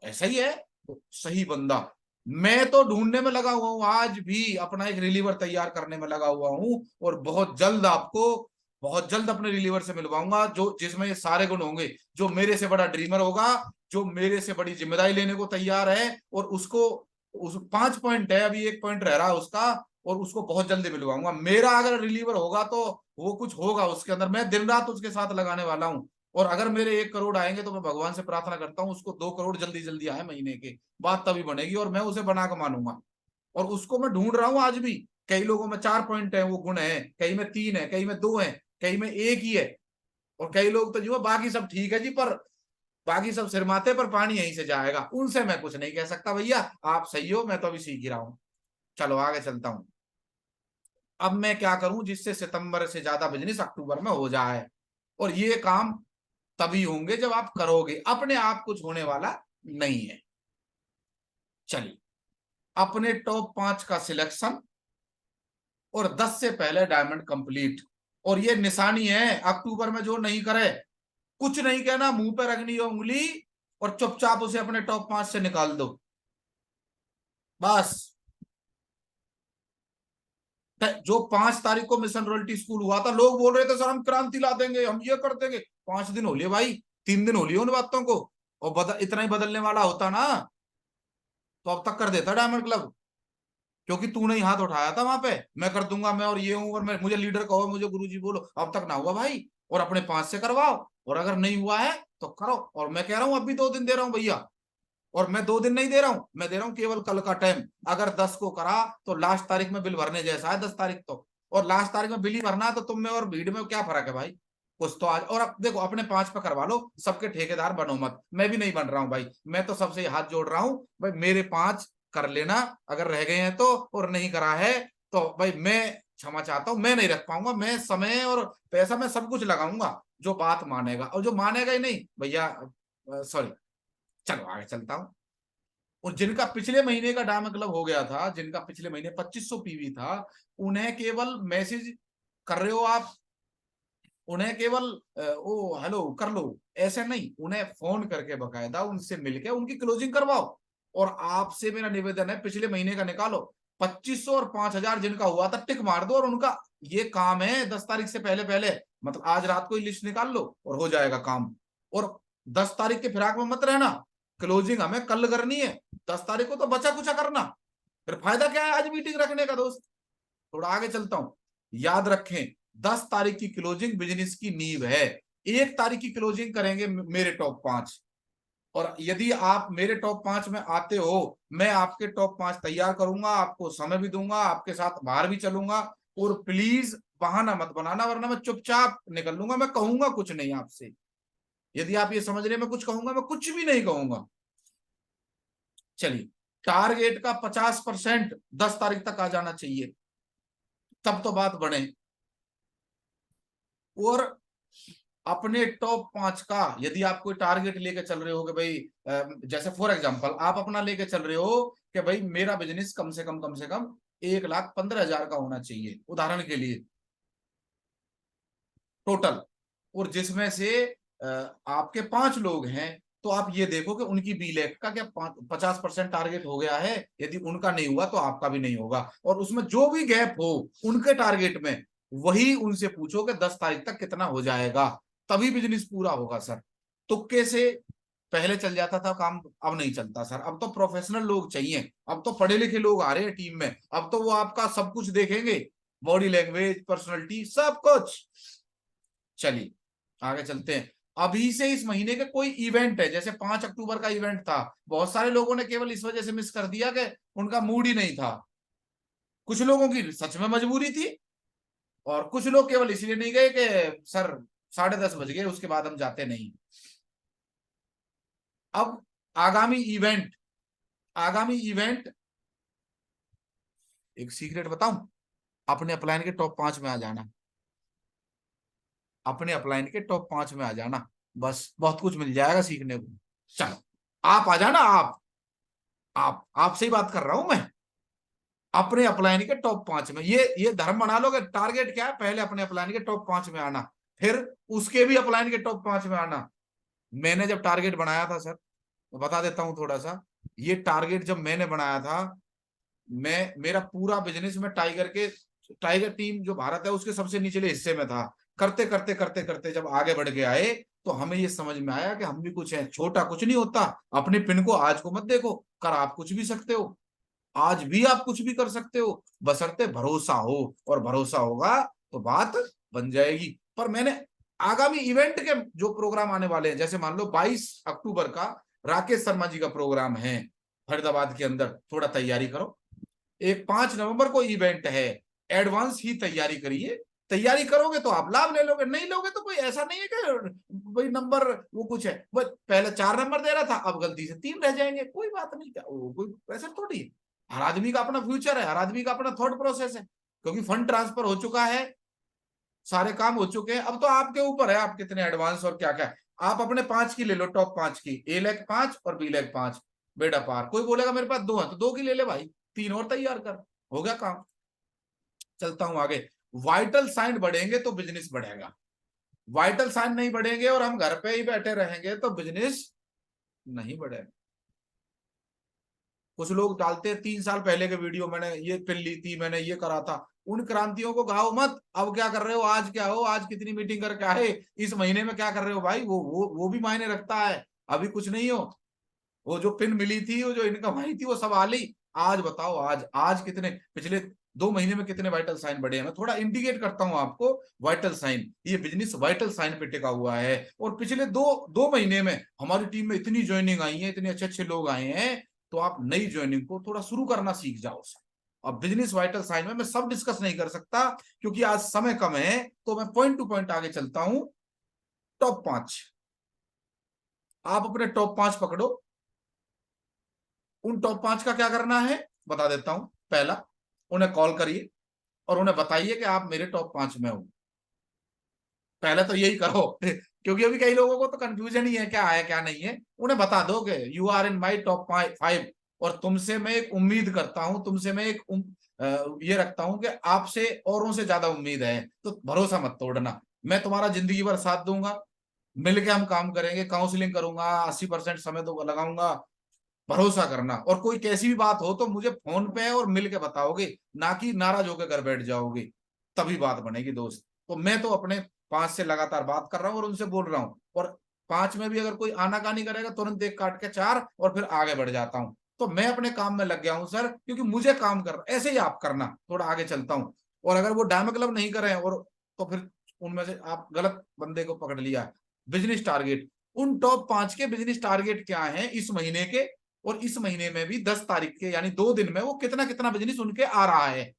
ऐसा ही है। तो सही बंदा मैं तो ढूंढने में लगा हुआ हूं, आज भी अपना एक रिलीवर तैयार करने में लगा हुआ हूं, और बहुत जल्द आपको, बहुत जल्द अपने रिलीवर से मिलवाऊंगा, जो जिसमें ये सारे गुण होंगे, जो मेरे से बड़ा ड्रीमर होगा, जो मेरे से बड़ी जिम्मेदारी लेने को तैयार है, और उसको उस 5 पॉइंट है, अभी 1 पॉइंट रह रहा है उसका, और उसको बहुत जल्दी मिलवाऊंगा। मेरा अगर रिलीवर होगा तो वो कुछ होगा उसके अंदर, मैं दिन रात उसके साथ लगाने वाला हूँ। और अगर मेरे 1 करोड़ आएंगे तो मैं भगवान से प्रार्थना करता हूँ उसको 2 करोड़ जल्दी जल्दी आए महीने के, बात तभी बनेगी और मैं उसे बना के मानूंगा। और उसको मैं ढूंढ रहा हूं आज भी। कई लोगों में 4 पॉइंट है, वो गुण है, कई में 3 है, कई में 2 है, कई में 1 ही है। और कई लोग तो जो है बाकी सब ठीक है जी, पर बाकी सब सिर माथे पर पानी यहीं से जाएगा, उनसे मैं कुछ नहीं कह सकता भैया, आप सही हो, मैं तो अभी सीख ही रहा हूं। चलो आगे चलता हूं। अब मैं क्या करूं जिससे सितंबर से ज्यादा बिजनेस अक्टूबर में हो जाए, और ये काम तभी होंगे जब आप करोगे, अपने आप कुछ होने वाला नहीं है। चलिए, अपने टॉप 5 का सिलेक्शन और 10 से पहले डायमंड कंप्लीट। और ये निशानी है, अक्टूबर में जो नहीं करे, कुछ नहीं कहना, मुंह पे रखनी है उंगली और चुपचाप उसे अपने टॉप 5 से निकाल दो बस। जो 5 तारीख को मिशन रॉयल्टी स्कूल हुआ था, लोग बोल रहे थे सर हम क्रांति ला देंगे, हम ये कर देंगे। 5 दिन हो लिए भाई, 3 दिन हो लिए उन बातों को। और इतना ही बदलने वाला होता ना तो अब तक कर देता डायमंड क्लब, क्योंकि तूने ही हाथ उठाया था वहां पे, मैं कर दूंगा, मैं और ये हूं, और मैं, मुझे लीडर कहो, मुझे गुरुजी बोलो। अब तक ना हुआ भाई, और अपने 5 से करवाओ, और अगर नहीं हुआ है तो करो। और मैं कह रहा हूं अब भी 2 दिन दे रहा हूं भैया, और मैं 2 दिन नहीं दे रहा हूं, मैं दे रहा हूं केवल कल का टाइम। अगर 10 को करा तो लास्ट तारीख में बिल भरने जैसा है 10 तारीख तो, और लास्ट तारीख में बिल ही भरना है, तो तुम में और भीड़ में क्या फर्क है भाई, कुछ तो आज। और अब देखो अपने 5 पे करवा लो, सबके ठेकेदार बनो मत, मैं भी नहीं बन रहा हूं भाई, मैं तो सबसे हाथ जोड़ रहा हूं भाई, मेरे 5 कर लेना अगर रह गए हैं तो, और नहीं करा है तो भाई मैं क्षमा चाहता हूं, मैं नहीं रख पाऊंगा, मैं समय और पैसा मैं सब कुछ लगाऊंगा, जो बात मानेगा, और जो मानेगा ही नहीं भैया सॉरी। चलो आगे चलता हूं। और जिनका पिछले महीने का डायमंड क्लब हो गया था, जिनका पिछले महीने 2500 पीवी था, उन्हें केवल मैसेज कर रहे हो आप, उन्हें केवल ओ हेलो कर लो, ऐसे नहीं, उन्हें फोन करके बकायदा उनसे मिलके उनकी क्लोजिंग करवाओ। और आपसे मेरा निवेदन है, पिछले महीने का निकालो, 2500 और 5000 जिनका हुआ था टिक मार दो, और उनका ये काम है 10 तारीख से पहले पहले, मतलब आज रात को ही लिस्ट निकाल लो और हो जाएगा काम। और 10 तारीख के फिराक में मत रहना, क्लोजिंग हमें कल करनी है, 10 तारीख को तो बचा कुचा करना, फिर फायदा क्या है आज मीटिंग रखने का दोस्त। थोड़ा आगे चलता हूं, याद रखें 10 तारीख की क्लोजिंग बिजनेस की नींव है, 1 तारीख की क्लोजिंग करेंगे मेरे टॉप 5। और यदि आप मेरे टॉप 5 में आते हो, मैं आपके टॉप 5 तैयार करूंगा, आपको समय भी दूंगा, आपके साथ बाहर भी चलूंगा। और प्लीज बहाना मत बनाना, वरना मैं चुपचाप निकल लूंगा, मैं कहूंगा कुछ नहीं आपसे। यदि आप ये समझ रहे मैं कुछ कहूंगा, मैं कुछ भी नहीं कहूंगा। चलिए, टारगेट का 50% 10 तारीख तक आ जाना चाहिए, तब तो बात बढ़े। और अपने टॉप 5 का यदि आप कोई टारगेट लेके चल रहे हो कि भाई जैसे फॉर एग्जांपल आप अपना लेके चल रहे हो कि भाई मेरा बिजनेस कम से कम 1,15,000 का होना चाहिए, उदाहरण के लिए टोटल, और जिसमें से आपके 5 लोग हैं, तो आप ये देखो कि उनकी बी लेख का क्या 50% टारगेट हो गया है, यदि उनका नहीं हुआ तो आपका भी नहीं होगा। और उसमें जो भी गैप हो उनके टारगेट में, वही उनसे पूछो कि 10 तारीख तक कितना हो जाएगा, तभी बिजनेस पूरा होगा सर। तुक्के से पहले चल जाता था काम, अब नहीं चलता सर, अब तो प्रोफेशनल लोग चाहिए, अब तो पढ़े लिखे लोग आ रहे हैं टीम में, अब तो वो आपका सब कुछ देखेंगे, बॉडी लैंग्वेज, पर्सनैलिटी, सब कुछ। चलिए आगे चलते हैं। अभी से इस महीने के कोई इवेंट है, जैसे 5 अक्टूबर का इवेंट था, बहुत सारे लोगों ने केवल इस वजह से मिस कर दिया कि उनका मूड ही नहीं था, कुछ लोगों की सच में मजबूरी थी, और कुछ लोग केवल इसलिए नहीं गए कि सर 10:30 बज गए, उसके बाद हम जाते नहीं। अब आगामी इवेंट, आगामी इवेंट एक सीक्रेट बताऊं, अपने अपलाइन के टॉप 5 में आ जाना, अपने अपलाइन के टॉप 5 में आ जाना, बस बहुत कुछ मिल जाएगा सीखने को। चलो आप आ जाना, आप आपसे ही बात कर रहा हूं मैं, अपने अपलाइन के टॉप 5 में, ये धर्म बना लो कि टारगेट क्या है, पहले अपने अपलाइन के टॉप 5 में आना, फिर उसके भी अपलाइन के टॉप 5 में आना। मैंने जब टारगेट बनाया था सर, तो बता देता हूं थोड़ा सा, ये टारगेट जब मैंने बनाया था, मैं मेरा पूरा बिजनेस में टाइगर टीम जो भारत है उसके सबसे निचले हिस्से में था, करते करते करते करते जब आगे बढ़ के आए तो हमें ये समझ में आया कि हम भी कुछ है, छोटा कुछ नहीं होता, अपने पिन को आज को मत देखो, कर आप कुछ भी सकते हो। आज भी आप कुछ भी कर सकते हो, बशर्ते भरोसा हो, और भरोसा होगा तो बात बन जाएगी। पर मैंने आगामी इवेंट के जो प्रोग्राम आने वाले हैं, जैसे मान लो 22 अक्टूबर का राकेश शर्मा जी का प्रोग्राम है फरीदाबाद के अंदर, थोड़ा तैयारी करो। एक 5 नवंबर को इवेंट है, एडवांस ही तैयारी करिए। तैयारी करोगे तो आप लाभ ले लोगे, नहीं लोगे तो कोई ऐसा नहीं है कि भाई नंबर वो कुछ है, बस पहले 4 नंबर दे रहा था, अब गलती से 3 रह जाएंगे, कोई बात नहीं, क्या कोई प्रेशर थोड़ी है। हर आदमी का अपना फ्यूचर है, हर आदमी का अपना थॉट प्रोसेस है, क्योंकि फंड ट्रांसफर हो चुका है, सारे काम हो चुके हैं। अब तो आपके ऊपर है आप कितने एडवांस और क्या क्या। आप अपने 5 की ले लो, टॉप 5 की, ए लेग 5 और बी लेग 5, बेटा पार। कोई बोलेगा मेरे पास 2 है, तो 2 की ले ले भाई, 3 और तैयार कर, हो गया काम। चलता हूं आगे। वाइटल साइन बढ़ेंगे तो बिजनेस बढ़ेगा, वाइटल साइन नहीं बढ़ेंगे और हम घर पे ही बैठे रहेंगे तो बिजनेस नहीं बढ़ेगा। कुछ लोग डालते हैं 3 साल पहले के वीडियो, मैंने ये पिल ली थी, मैंने ये करा था, उन क्रांतियों को गाओ मत। अब क्या कर रहे हो, आज क्या हो, आज कितनी मीटिंग करके आए, इस महीने में क्या कर रहे हो भाई, वो भी मायने रखता है। अभी कुछ नहीं हो, वो जो पिन मिली थी, वो जो इनकम आई थी, वो सब आ ली। आज बताओ, आज आज कितने, पिछले 2 महीने में कितने वाइटल साइन बढ़े हैं। मैं थोड़ा इंडिकेट करता हूं आपको, वाइटल साइन, ये बिजनेस वाइटल साइन पे टिका हुआ है। और पिछले दो महीने में हमारी टीम में इतनी ज्वाइनिंग आई है, इतने अच्छे अच्छे लोग आए हैं। तो आप नई ज्वाइनिंग को थोड़ा शुरू करना सीख जाओ। अब बिजनेस वाइटल साइन में मैं सब डिस्कस नहीं कर सकता, क्योंकि आज समय कम है, तो मैं पॉइंट टू पॉइंट आगे चलता हूं। टॉप 5, आप अपने टॉप 5 पकड़ो। उन टॉप 5 का क्या करना है बता देता हूं। पहला, उन्हें कॉल करिए और उन्हें बताइए कि आप मेरे टॉप 5 में हो। पहले तो यही करो क्योंकि अभी कई लोगों को तो कंफ्यूजन ही है क्या है क्या नहीं है। उन्हें बता दो कि you are in my top 5, और तुमसे मैं एक उम्मीद करता हूं, तुमसे मैं एक ये रखता हूं कि आपसे औरों से ज्यादा उम्मीद है, तो भरोसा मत तोड़ना। मैं तुम्हारा जिंदगी भर साथ दूंगा, मिलके हम काम करेंगे, काउंसलिंग करूंगा, 80% समय तो लगाऊंगा। भरोसा करना, और कोई कैसी भी बात हो तो मुझे फोन पे और मिल के बताओगे, ना कि नाराज होकर घर बैठ जाओगे, तभी बात बनेगी दोस्त। तो मैं तो अपने 5 से लगातार बात कर रहा हूँ और उनसे बोल रहा हूँ, और 5 में भी अगर कोई आनाकानी करेगा तुरंत एक काट के 4 और फिर आगे बढ़ जाता हूँ। तो मैं अपने काम में लग गया हूँ सर, क्योंकि मुझे काम कर, ऐसे ही आप करना। थोड़ा आगे चलता हूँ, और अगर वो डायमंड क्लब नहीं करे और, तो फिर उनमें से आप गलत बंदे को पकड़ लिया। बिजनेस टारगेट, उन टॉप 5 के बिजनेस टारगेट क्या है इस महीने के, और इस महीने में भी 10 तारीख के, यानी 2 दिन में वो कितना कितना बिजनेस उनके आ रहा है,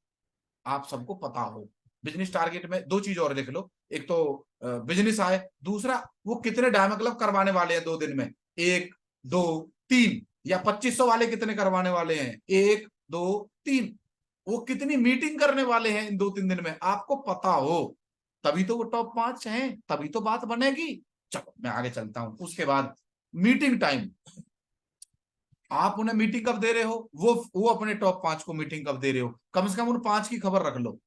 आप सबको पता हो। बिजनेस टारगेट में 2 चीज और लिख लो, एक तो बिजनेस आए, दूसरा वो कितने डायमंड क्लब करवाने वाले हैं 2 दिन में, 1 2 3, या 2500 वाले कितने करवाने वाले हैं, 1 2 3, वो कितनी मीटिंग करने वाले हैं इन 2-3 दिन में, आपको पता हो, तभी तो वो टॉप 5 हैं, तभी तो बात बनेगी। चलो मैं आगे चलता हूं। उसके बाद मीटिंग टाइम, आप उन्हें मीटिंग कब दे रहे हो, वो अपने टॉप 5 को मीटिंग कब दे रहे हो, कम से कम उन 5 की खबर रख लो।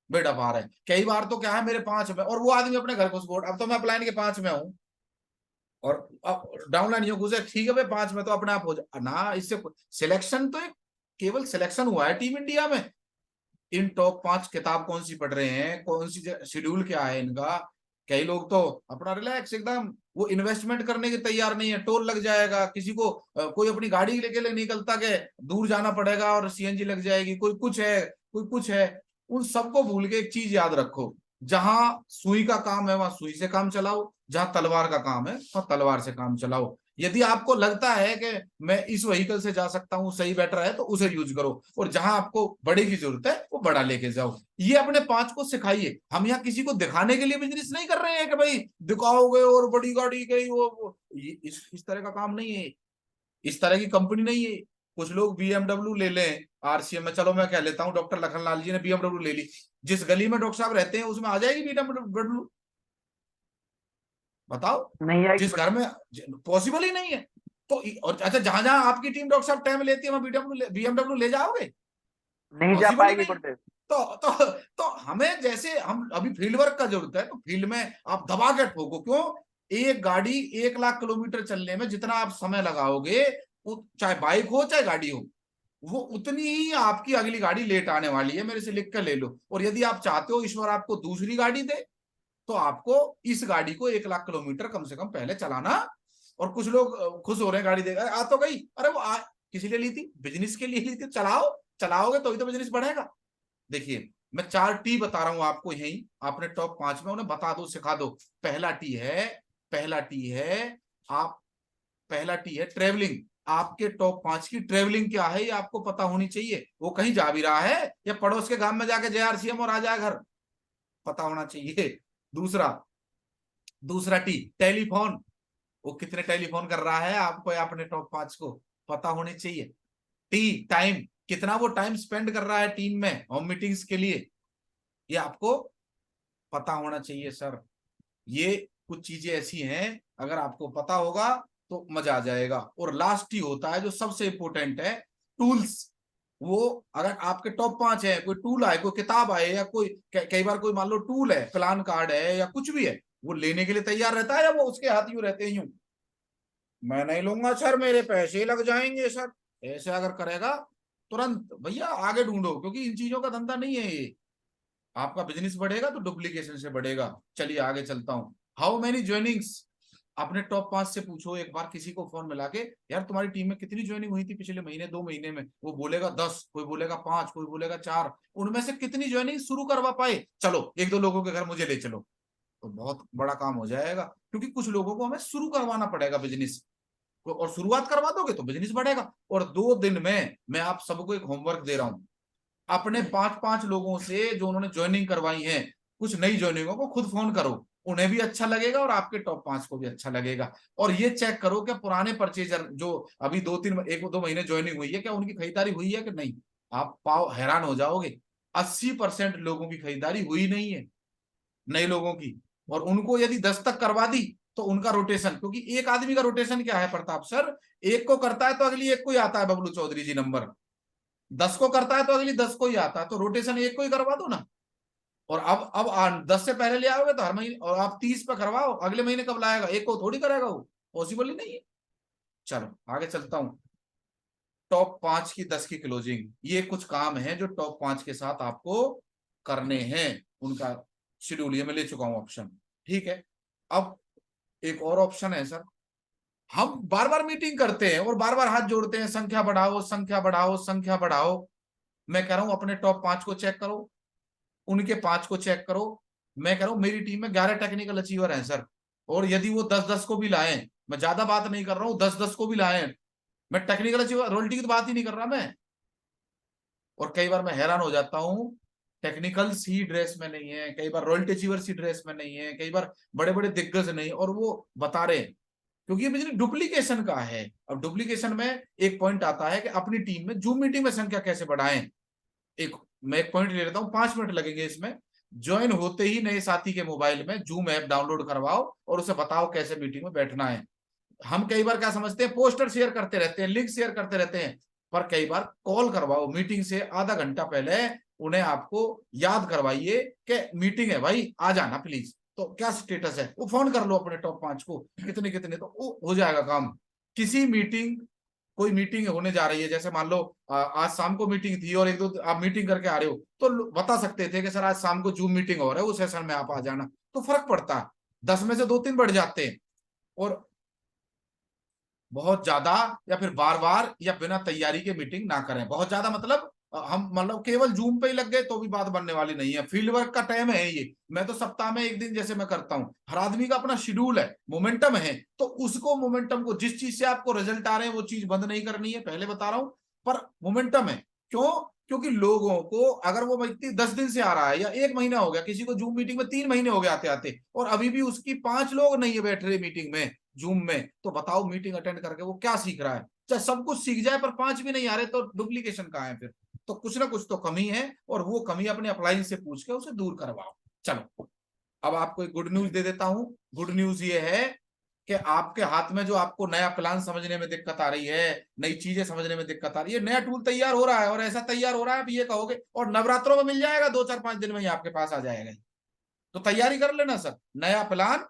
बेटा पार है, कई बार तो क्या है मेरे 5 में, और वो आदमी अपने घर को सपोर्ट, अब तो मैं अपलाइन के 5 में हूं और डाउनलाइन नहीं घुसे, ठीक है भाई 5 में तो अपने आप हो जाए ना। इससे सिलेक्शन तो एक केवल सिलेक्शन हुआ है टीम इंडिया में। इन टॉप 5 किताब कौन सी पढ़ रहे हैं, कौन सी शेड्यूल क्या है इनका। कई लोग तो अपना रिलैक्स एकदम, वो इन्वेस्टमेंट करने के तैयार नहीं है, टोल लग जाएगा किसी को, कोई अपनी गाड़ी लेके निकलता के दूर जाना पड़ेगा और सीएनजी लग जाएगी, कोई कुछ है कोई कुछ है। उन सबको भूल के एक चीज याद रखो, जहां सुई का काम है वहां सुई से काम चलाओ, जहां तलवार का काम है वहां तलवार से काम चलाओ। यदि आपको लगता है कि मैं इस व्हीकल से जा सकता हूं, सही बेटर है, तो उसे यूज करो, और जहां आपको बड़े की जरूरत है वो बड़ा लेके जाओ। ये अपने 5 को सिखाइए। हम यहाँ किसी को दिखाने के लिए बिजनेस नहीं कर रहे हैं कि भाई दिखाओगे और बड़ी गाड़ी गई वो इस तरह का काम नहीं है, इस तरह की कंपनी नहीं है। कुछ लोग बीएमडब्ल्यू ले लें आरसीएम में, चलो मैं कह लेता हूँ डॉक्टर लखनलाल जी ने बीएमडब्ल्यू ले ली, जिस गली में डॉक्टर साहब रहते हैं उसमें आ जाएगी बीएमडब्ल्यू, बताओ। नहीं आएगी, जिस घर में पॉसिबल ही नहीं है, तो और अच्छा, जहां जहां आपकी टीम डॉक्टर साहब टाइम लेती है वहां बीएमडब्ल्यू ले जाओगे, नहीं जा पॉसिबल ही पाएगी नहीं। गुरुदेव। तो हमें, जैसे हम अभी फील्ड वर्क का जरूरत है, तो फील्ड में आप दबा के ठोको। क्यों, एक गाड़ी 1 लाख किलोमीटर चलने में जितना आप समय लगाओगे, चाहे बाइक हो चाहे गाड़ी हो, वो उतनी ही आपकी अगली गाड़ी लेट आने वाली है, मेरे से लिख कर ले लो। और यदि आप चाहते हो ईश्वर आपको दूसरी गाड़ी दे, तो आपको इस गाड़ी को 1 लाख किलोमीटर कम से कम पहले चलाना। और कुछ लोग खुश हो रहे हैं गाड़ी देगा, आ तो गई, अरे वो किसी लिए ली थी, बिजनेस के लिए ली थी, चलाओ। चलाओगे तो ही तो बिजनेस बढ़ेगा। देखिए मैं 4 टी बता रहा हूं आपको, यही आपने टॉप 5 में उन्हें बता दो, सिखा दो। पहला टी है, पहला टी है आप पहला टी है ट्रेवलिंग। आपके टॉप 5 की ट्रेवलिंग क्या है ये आपको पता होनी चाहिए। वो कहीं जा भी रहा है या पड़ोस के गांव में जाके JRCM और आ जाए घर, पता होना चाहिए। दूसरा दूसरा टी टेलीफोन, वो कितने टेलीफोन कर रहा है आपको या अपने टॉप 5 को पता होनी चाहिए। टी टाइम, कितना वो टाइम स्पेंड कर रहा है टीम में होम मीटिंग्स के लिए, ये आपको पता होना चाहिए सर। ये कुछ चीजें ऐसी हैं, अगर आपको पता होगा तो मजा आ जाएगा। और लास्ट ही होता है जो सबसे इंपॉर्टेंट है, टूल्स। वो अगर आपके टॉप 5 है, कोई टूल आए, कोई किताब आए, या कोई कई बार कोई मान लो टूल है, प्लान कार्ड है या कुछ भी है, वो लेने के लिए तैयार रहता है या वो उसके हाथ यूं रहते हैं यूं, मैं नहीं लूंगा सर मेरे पैसे लग जाएंगे सर, ऐसे अगर करेगा तुरंत भैया आगे ढूंढो, क्योंकि इन चीजों का धंधा नहीं है ये। आपका बिजनेस बढ़ेगा तो डुप्लीकेशन से बढ़ेगा। चलिए आगे चलता हूं। हाउ मेनी ज्वाइनिंग्स, अपने टॉप 5 से पूछो एक बार, किसी को फोन मिला के, यार तुम्हारी टीम में कितनी ज्वाइनिंग हुई थी पिछले महीने 2 महीने में, वो बोलेगा 10, कोई बोलेगा 5, कोई बोलेगा 4, उनमें से कितनी ज्वाइनिंग शुरू करवा पाए, चलो 1-2 लोगों के घर मुझे ले चलो, तो बहुत बड़ा काम हो जाएगा। क्योंकि कुछ लोगों को हमें शुरू करवाना पड़ेगा बिजनेस, और शुरुआत करवा दोगे तो बिजनेस बढ़ेगा। और 2 दिन में मैं आप सबको एक होमवर्क दे रहा हूं, अपने 5-5 लोगों से जो उन्होंने ज्वाइनिंग करवाई है, कुछ नई ज्वाइनिंगों को खुद फोन करो, उन्हें भी अच्छा लगेगा और आपके टॉप 5 को भी अच्छा लगेगा। और ये चेक करो कि पुराने परचेजर जो अभी 1-2 महीने ज्वाइनिंग हुई है, क्या उनकी खरीदारी हुई है कि नहीं। आप पाओ हैरान हो जाओगे, 80% लोगों की खरीदारी हुई नहीं है, नए लोगों की। और उनको यदि 10 तक करवा दी तो उनका रोटेशन, क्योंकि एक आदमी का रोटेशन क्या है प्रताप सर, एक को करता है तो अगली एक को ही आता है बबलू चौधरी जी नंबर, 10 को करता है तो अगली 10 को ही आता है, तो रोटेशन एक को ही करवा दो ना। और अब 10 से पहले ले आओगे तो हर महीने, और आप 30 पे करवाओ, अगले महीने कब लाएगा, एक को थोड़ी करेगा, वो पॉसिबल ही नहीं है। चलो आगे चलता हूं। टॉप 5 की 10 की क्लोजिंग, ये कुछ काम है जो टॉप 5 के साथ आपको करने हैं, उनका शेड्यूल ये मैं ले चुका हूं ऑप्शन, ठीक है। अब एक और ऑप्शन है सर, हम बार बार मीटिंग करते हैं और बार बार हाथ जोड़ते हैं, संख्या बढ़ाओ संख्या बढ़ाओ संख्या बढ़ाओ। मैं कह रहा हूं अपने टॉप 5 को चेक करो, उनके 5 को चेक करो। मैं कह रहा हूं मेरी टीम में 11 टेक्निकल अचीवर हैं सर, और यदि वो 10-10 को भी लाए, मैं ज्यादा बात नहीं कर रहा हूं, 10-10 को भी लाए, मैं टेक्निकल अचीवर रॉयल्टी की तो बात ही नहीं कर रहा मैं। और कई बार मैं हैरान हो जाता हूं, टेक्निकल्स ही ड्रेस में नहीं है, कई बार रॉयल्टी अचीवर्स ही ड्रेस में नहीं है, कई बार बड़े बड़े दिग्गज नहीं, और वो बता रहे हैं, क्योंकि ये बिजनेस डुप्लीकेशन का है। अब डुप्लीकेशन में एक पॉइंट आता है कि अपनी टीम में जूम मीटिंग में संख्या कैसे बढ़ाएं। मैं एक पॉइंट ले लेता हूं, 5 मिनट लगेंगे इसमें। ज्वाइन होते ही नए साथी के मोबाइल में जूम ऐप डाउनलोड करवाओ और उसे बताओ कैसे मीटिंग में बैठना है। हम कई बार क्या समझते हैं, पोस्टर शेयर करते रहते हैं, लिंक शेयर करते रहते हैं, पर कई बार कॉल करवाओ मीटिंग से आधा घंटा पहले, उन्हें आपको याद करवाइए कि मीटिंग है भाई आ जाना प्लीज, तो क्या स्टेटस है, वो फोन कर लो अपने टॉप 5 को, कितने कितने, तो वो हो जाएगा काम। किसी मीटिंग, कोई मीटिंग होने जा रही है, जैसे मान लो आज शाम को मीटिंग थी और 1-2 आप मीटिंग करके आ रहे हो, तो बता सकते थे कि सर आज शाम को जूम मीटिंग हो रहा है, उस सेशन में आप आ जाना, तो फर्क पड़ता है, 10 में से 2-3 बढ़ जाते हैं। और बहुत ज्यादा या फिर बार बार या बिना तैयारी के मीटिंग ना करें। बहुत ज्यादा मतलब हम मतलब केवल जूम पे ही लग गए तो भी बात बनने वाली नहीं है, फील्ड वर्क का टाइम है ये। मैं तो सप्ताह में 1 दिन जैसे मैं करता हूं, हर आदमी का अपना शेड्यूल है, मोमेंटम है, तो उसको मोमेंटम को, जिस चीज से आपको रिजल्ट आ रहे हैं वो चीज बंद नहीं करनी है, पहले बता रहा हूं, पर मोमेंटम है। क्यों? क्योंकि लोगों को, अगर वो व्यक्ति 10 दिन से आ रहा है या 1 महीना हो गया, किसी को जूम मीटिंग में 3 महीने हो गए आते आते, और अभी भी उसकी 5 लोग नहीं है बैठ रहे मीटिंग में, जूम में, तो बताओ मीटिंग अटेंड करके वो क्या सीख रहा है। चाहे सब कुछ सीख जाए पर 5 भी नहीं आ रहे, तो डुप्लीकेशन कहाँ है फिर, तो कुछ ना कुछ तो कमी है, और वो कमी अपने अप्लायंस से पूछ के उसे दूर करवाओ। चलो अब आपको एक गुड न्यूज दे देता हूं। गुड न्यूज ये है कि आपके हाथ में, जो आपको नया प्लान समझने में दिक्कत आ रही है, नई चीजें समझने में दिक्कत आ रही है, नया टूल तैयार हो रहा है, और ऐसा तैयार हो रहा है आप ये कहोगे, और नवरात्रों में मिल जाएगा, 2-4-5 दिन में ही आपके पास आ जाएगा। तो तैयारी कर लेना सर, नया प्लान,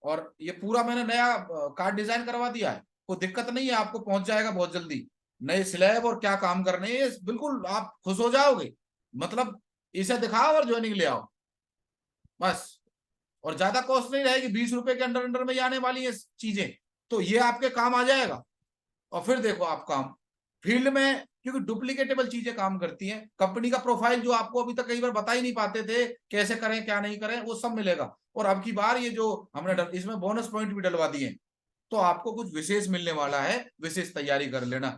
और ये पूरा मैंने नया कार्ड डिजाइन करवा दिया है, कोई दिक्कत नहीं है, आपको पहुंच जाएगा बहुत जल्दी, नए स्लैब और क्या काम करने हैं, बिल्कुल आप खुश हो जाओगे। मतलब इसे दिखाओ और ज्वाइनिंग ले आओ बस, और ज्यादा कॉस्ट नहीं रहेगी, 20 रुपए के अंडर अंडर में ही आने वाली है चीजें, तो ये आपके काम आ जाएगा। और फिर देखो आप काम, फील्ड में, क्योंकि डुप्लीकेटेबल चीजें काम करती हैं। कंपनी का प्रोफाइल जो आपको अभी तक कई बार बता ही नहीं पाते थे कैसे करें क्या नहीं करें, वो सब मिलेगा। और अब की बार ये जो हमने इसमें बोनस पॉइंट भी डलवा दिए, तो आपको कुछ विशेष मिलने वाला है, विशेष तैयारी कर लेना।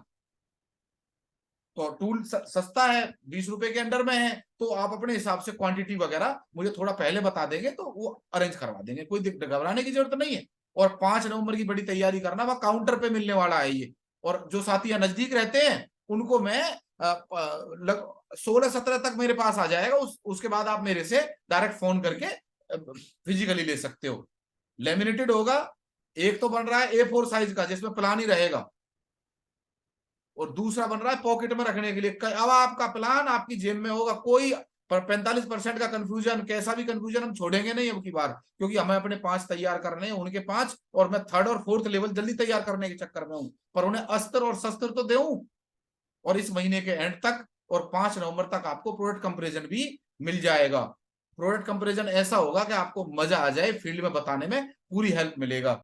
तो टूल सस्ता है, 20 रुपए के अंडर में है, तो आप अपने हिसाब से क्वांटिटी वगैरह मुझे थोड़ा पहले बता देंगे तो वो अरेंज करवा देंगे, कोई घबराने की जरूरत नहीं है। और 5 नवंबर की बड़ी तैयारी करना, वह काउंटर पे मिलने वाला है ये। और जो साथी यहाँ नजदीक रहते हैं उनको मैं 16-17 तक मेरे पास आ जाएगा, उसके बाद आप मेरे से डायरेक्ट फोन करके फिजिकली ले सकते हो। लेमिनेटेड होगा, एक तो बन रहा है A4 साइज का जिसमें प्लान ही रहेगा, और दूसरा बन रहा है पॉकेट में रखने के लिए। अब आपका प्लान आपकी जेब में होगा, कोई 45% का कंफ्यूजन, कैसा भी कंफ्यूजन हम छोड़ेंगे नहीं अब की बार, क्योंकि हमें अपने 5 तैयार करने हैं, उनके 5, और मैं 3rd और 4th लेवल जल्दी तैयार करने के चक्कर में हूं, पर उन्हें अस्त्र और शस्त्र तो दूं। और इस महीने के एंड तक और 5 नवंबर तक आपको प्रोडक्ट कंपेरिजन भी मिल जाएगा। प्रोडक्ट कंपेरिजन ऐसा होगा कि आपको मजा आ जाए, फील्ड में बताने में पूरी हेल्प मिलेगा।